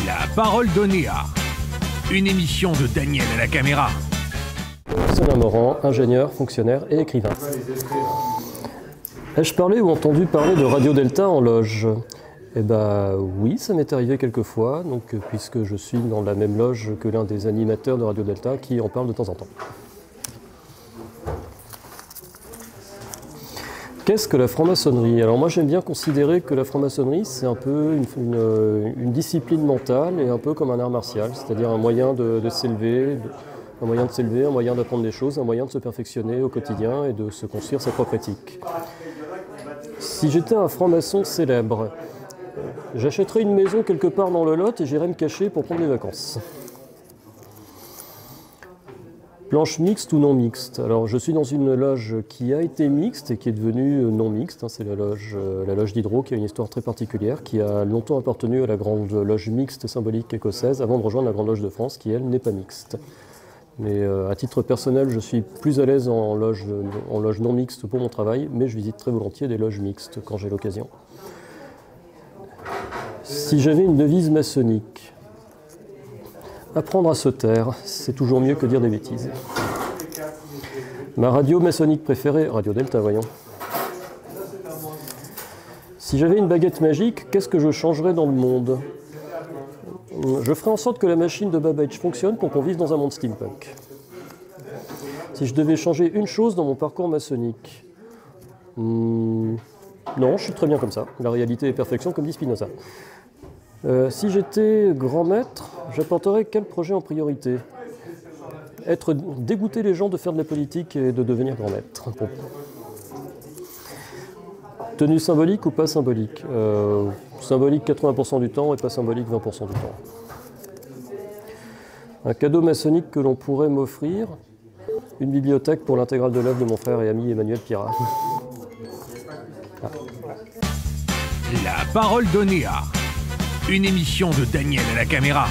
La parole donnée à une émission de Daniel à la caméra. Marcelin Morand, ingénieur, fonctionnaire et écrivain. Ai-je parlé ou entendu parler de Radio Delta en loge? Eh bien oui, ça m'est arrivé quelques fois, puisque je suis dans la même loge que l'un des animateurs de Radio Delta qui en parle de temps en temps. Qu'est-ce que la franc-maçonnerie? Alors moi j'aime bien considérer que la franc-maçonnerie c'est un peu une discipline mentale et un peu comme un art martial, c'est-à-dire un moyen de s'élever, un moyen d'apprendre des choses, un moyen de se perfectionner au quotidien et de se construire sa propre éthique. Si j'étais un franc-maçon célèbre, j'achèterais une maison quelque part dans le Lot et j'irais me cacher pour prendre des vacances. Planche mixte ou non mixte? Alors je suis dans une loge qui a été mixte et qui est devenue non mixte. C'est la loge d'Hydro qui a une histoire très particulière, qui a longtemps appartenu à la grande loge mixte symbolique écossaise avant de rejoindre la grande loge de France qui elle n'est pas mixte. Mais à titre personnel je suis plus à l'aise en loge non mixte pour mon travail, mais je visite très volontiers des loges mixtes quand j'ai l'occasion. Si j'avais une devise maçonnique, apprendre à se taire, c'est toujours mieux que dire des bêtises. Ma radio maçonnique préférée, Radio Delta, voyons. Si j'avais une baguette magique, qu'est-ce que je changerais dans le monde? Je ferais en sorte que la machine de Babbage fonctionne pour qu'on vive dans un monde steampunk. Si je devais changer une chose dans mon parcours maçonnique, non, je suis très bien comme ça. La réalité est perfection, comme dit Spinoza. Si j'étais grand maître, j'apporterais quel projet en priorité? Dégoûter les gens de faire de la politique et de devenir grand maître. Bon. Tenue symbolique ou pas symbolique? Symbolique 80% du temps et pas symbolique 20% du temps. Un cadeau maçonnique que l'on pourrait m'offrir? Une bibliothèque pour l'intégrale de l'œuvre de mon frère et ami Emmanuel Pirat. Ah. La parole donnée à une émission de Daniel à la caméra.